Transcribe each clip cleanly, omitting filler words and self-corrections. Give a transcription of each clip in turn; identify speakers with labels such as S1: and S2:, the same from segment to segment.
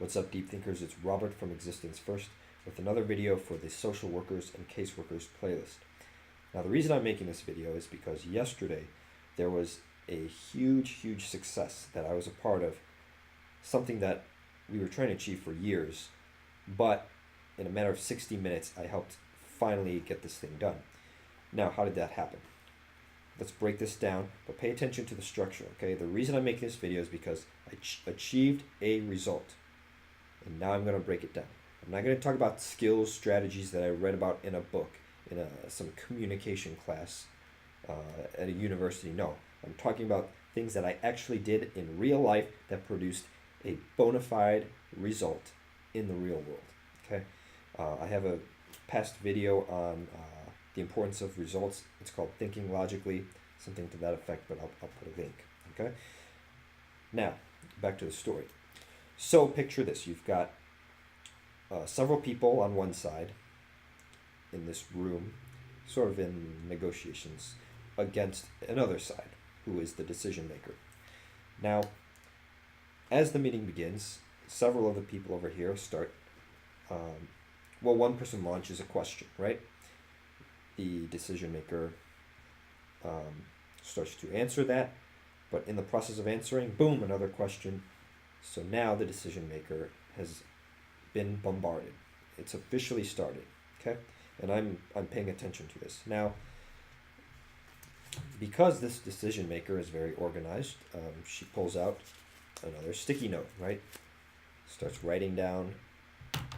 S1: What's up, Deep Thinkers? It's Robert from Existence First with another video for the Social Workers and Caseworkers playlist. Now, the reason I'm making this video is because yesterday there was a huge success that I was a part of, something that we were trying to achieve for years, but in a matter of 60 minutes, I helped finally get this thing done. Now, how did that happen? Let's break this down, but pay attention to the structure, okay? The reason I'm making this video is because I achieved a result, and now I'm going to break it down. I'm not going to talk about skills, strategies that I read about in a book, in some communication class at a university. No, I'm talking about things that I actually did in real life that produced a bona fide result in the real world, okay? I have a past video on the importance of results. It's called Thinking Logically, something to that effect, but I'll put a link, okay? Now, back to the story. So picture this. You've got several people on one side in this room, sort of in negotiations, against another side, who is the decision maker. Now, as the meeting begins, several of the people over here start, one person launches a question, right? The decision maker starts to answer that, but in the process of answering, boom, another question. So now the decision maker has been bombarded. It's officially started, okay? And I'm paying attention to this. Now, because this decision maker is very organized, she pulls out another sticky note, right? Starts writing down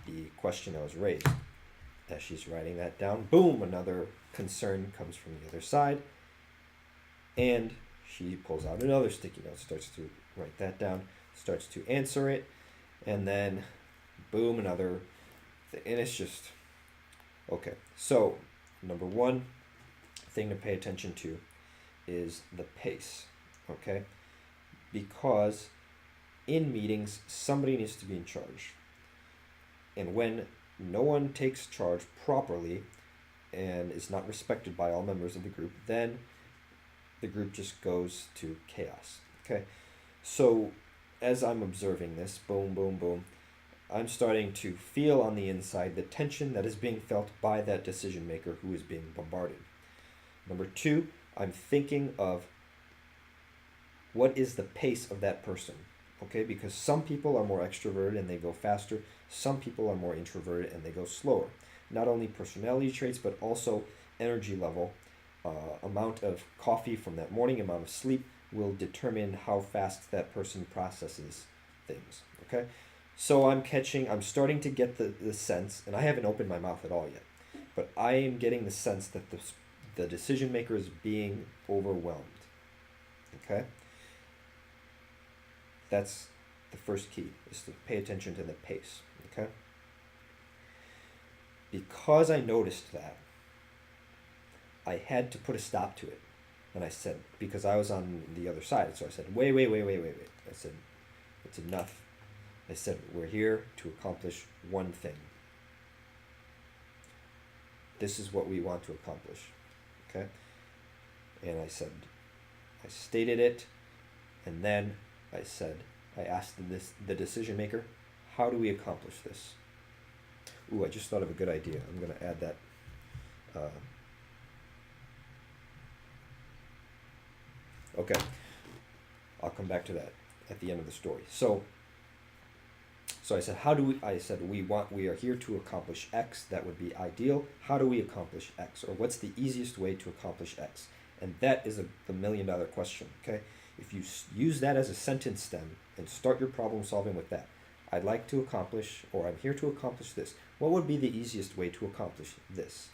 S1: the question that was raised. As she's writing that down, boom, another concern comes from the other side, and she pulls out another sticky note, starts to write that down, starts to answer it, and then boom, another and it's just okay. So number one thing to pay attention to is the pace, okay? Because in meetings, somebody needs to be in charge, and when no one takes charge properly and is not respected by all members of the group, then the group just goes to chaos, okay? So as I'm observing this, boom, I'm starting to feel on the inside the tension that is being felt by that decision maker who is being bombarded. Number two, I'm thinking of what is the pace of that person, okay? Because some people are more extroverted and they go faster. Some people are more introverted and they go slower. Not only personality traits, but also energy level, amount of coffee from that morning, amount of sleep will determine how fast that person processes things, okay? So I'm starting to get the sense, and I haven't opened my mouth at all yet, but I am getting the sense that the decision maker is being overwhelmed, okay? That's the first key, is to pay attention to the pace, okay? Because I noticed that, I had to put a stop to it. And I said, because I was on the other side, so I said, wait. I said, it's enough. I said, we're here to accomplish one thing. This is what we want to accomplish, okay? And I stated it, and then I asked the decision maker, how do we accomplish this? Ooh, I just thought of a good idea. I'm going to add that. Okay, I'll come back to that at the end of the story. So I said, we are here to accomplish X. That would be ideal. How do we accomplish X? Or what's the easiest way to accomplish X? And that is the million-dollar question, okay? If you use that as a sentence stem and start your problem solving with that, I'd like to accomplish, or I'm here to accomplish this. What would be the easiest way to accomplish this?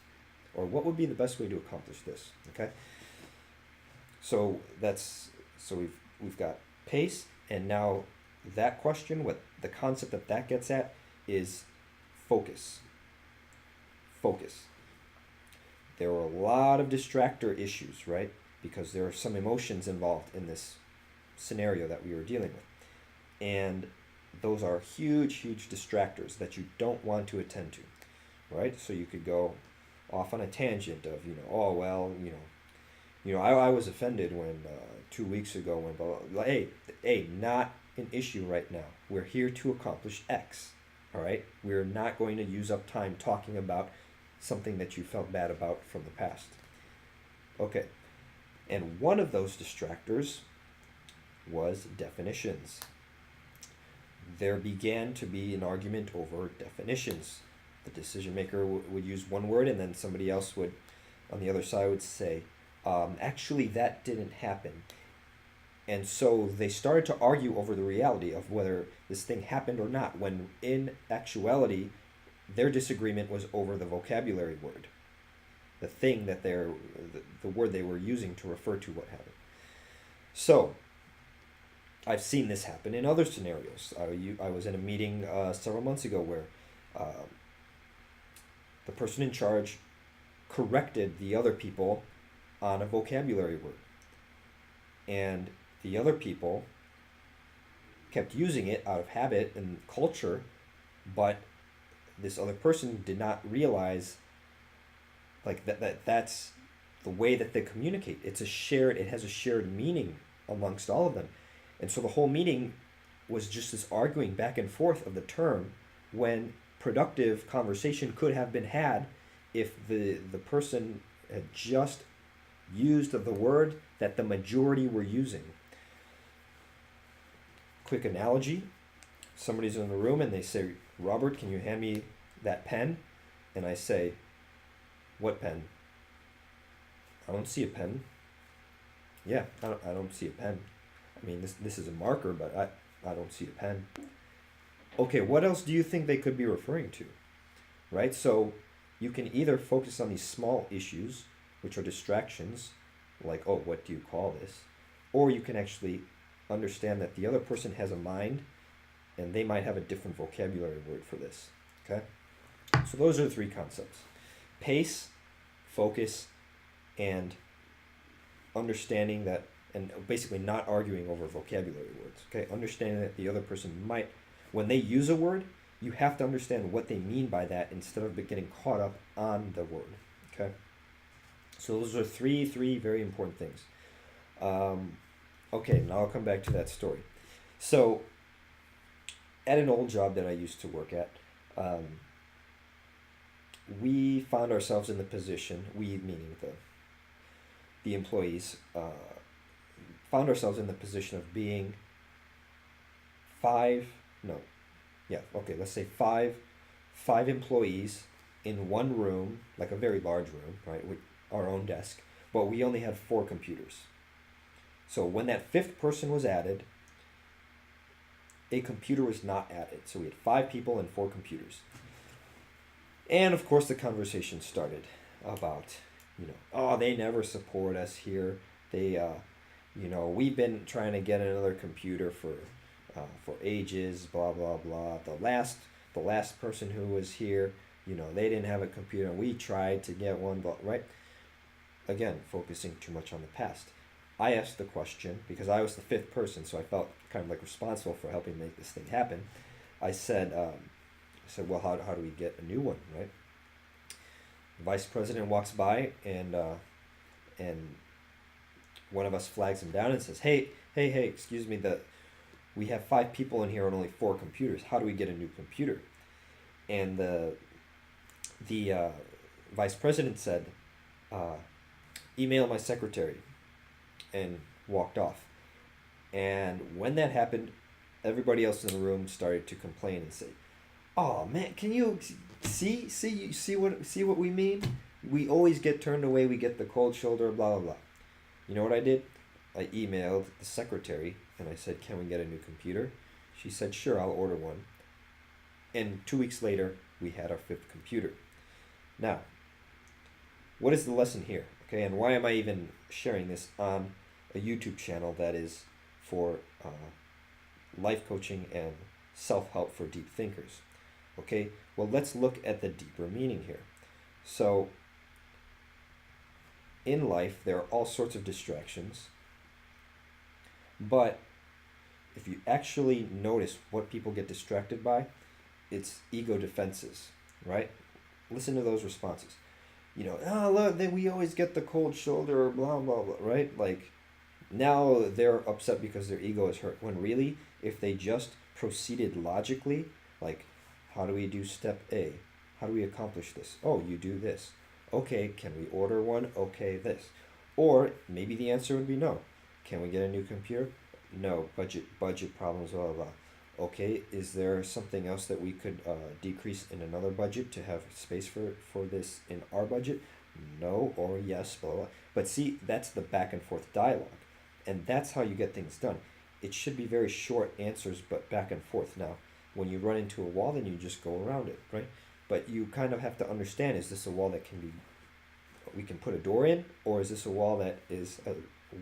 S1: Or what would be the best way to accomplish this, okay? So we've got pace, and now that question, what the concept that gets at is focus. Focus. There are a lot of distractor issues, right? Because there are some emotions involved in this scenario that we were dealing with. And those are huge distractors that you don't want to attend to, right? So you could go off on a tangent of, I was offended when 2 weeks ago when, hey, not an issue right now. We're here to accomplish X. All right? We're not going to use up time talking about something that you felt bad about from the past. Okay. And one of those distractors was definitions. There began to be an argument over definitions. The decision maker would use one word, and then somebody else would, on the other side, would say, actually, that didn't happen. And so they started to argue over the reality of whether this thing happened or not, when in actuality, their disagreement was over the vocabulary word, the thing that the word they were using to refer to what happened. So, I've seen this happen in other scenarios. I was in a meeting several months ago where the person in charge corrected the other people on a vocabulary word. And the other people kept using it out of habit and culture, but this other person did not realize like that's the way that they communicate. It has a shared meaning amongst all of them. And so the whole meeting was just this arguing back and forth of the term, when productive conversation could have been had if the person had just used the word that the majority were using. Quick analogy: somebody's in the room and they say, "Robert, can you hand me that pen?" And I say, "What pen?" "I don't see a pen." "Yeah, I don't see a pen. I mean, this is a marker, but I don't see a pen." Okay, what else do you think they could be referring to? Right? So you can either focus on these small issues, which are distractions, like, oh, what do you call this? Or you can actually understand that the other person has a mind and they might have a different vocabulary word for this. Okay? So those are the three concepts: pace, focus, and understanding that, and basically not arguing over vocabulary words. Okay? Understanding that the other person might, when they use a word, you have to understand what they mean by that instead of getting caught up on the word. Okay? So those are three very important things. Okay, now I'll come back to that story. So, at an old job that I used to work at, we found ourselves in the position, we meaning the employees, found ourselves in the position of being let's say five employees in one room, like a very large room, right, with our own desk, but we only had 4 computers. So when that 5th person was added, a computer was not added. So we had 5 people and 4 computers. And of course the conversation started about, oh, they never support us here. They, we've been trying to get another computer for ages, blah, blah, blah. The last person who was here, they didn't have a computer and we tried to get one, but right? Again, focusing too much on the past. I asked the question, because I was the 5th person, so I felt kind of like responsible for helping make this thing happen. I said, well, how do we get a new one, right? The vice president walks by, and one of us flags him down and says, hey, excuse me, we have 5 people in here and only 4 computers. How do we get a new computer? And the vice president said, email my secretary, and walked off. And when that happened, everybody else in the room started to complain and say, "Oh man, can you see what we mean? We always get turned away. We get the cold shoulder. Blah blah blah." You know what I did? I emailed the secretary and I said, "Can we get a new computer?" She said, "Sure, I'll order one." And 2 weeks later, we had our 5th computer. Now, what is the lesson here? Okay, and why am I even sharing this on a YouTube channel that is for life coaching and self-help for deep thinkers? Okay, well, let's look at the deeper meaning here. So, in life, there are all sorts of distractions, but if you actually notice what people get distracted by, it's ego defenses, right? Listen to those responses. Oh, look, we always get the cold shoulder, blah, blah, blah, right? Like, now they're upset because their ego is hurt, when really, If they just proceeded logically, like, how do we do step A? How do we accomplish this? Oh, you do this. Okay, can we order one? Okay, this. Or maybe the answer would be no. Can we get a new computer? No, budget problems, blah, blah, blah. Okay, is there something else that we could decrease in another budget to have space for this in our budget? No, or yes, blah, blah. But see, that's the back and forth dialogue. And that's how you get things done. It should be very short answers, but back and forth. Now, when you run into a wall, then you just go around it, right? But you kind of have to understand, is this a wall that we can put a door in, or is this a wall that is a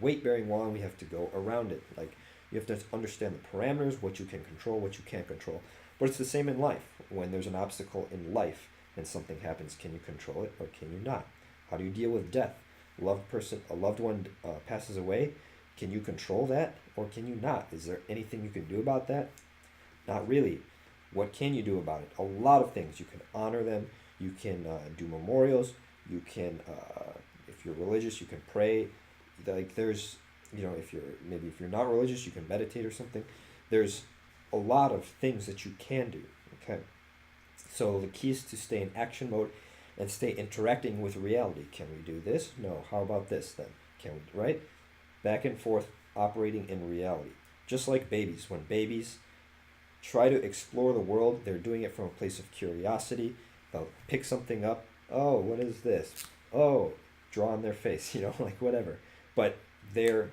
S1: weight bearing wall and we have to go around it? Like, you have to understand the parameters, what you can control, what you can't control. But it's the same in life. When there's an obstacle in life and something happens, can you control it or can you not? How do you deal with death? A loved one passes away. Can you control that or can you not? Is there anything you can do about that? Not really. What can you do about it? A lot of things. You can honor them. You can do memorials. You can, if you're religious, you can pray. Like there's, if you're not religious, you can meditate or something. There's a lot of things that you can do. Okay. So the key is to stay in action mode and stay interacting with reality. Can we do this? No. How about this then? Can we, right? Back and forth, operating in reality. Just like babies. When babies try to explore the world, they're doing it from a place of curiosity. They'll pick something up. Oh, what is this? Oh, draw on their face, like whatever. But they're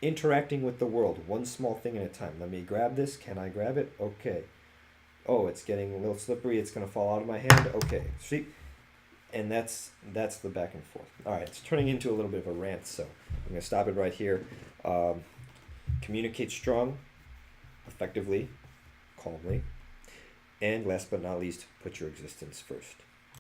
S1: interacting with the world, one small thing at a time. Let me grab this. Can I grab it? Okay. Oh, it's getting a little slippery. It's going to fall out of my hand. Okay. See? And that's the back and forth. All right, it's turning into a little bit of a rant, so I'm going to stop it right here. Communicate strong, effectively, calmly, and last but not least, put your existence first.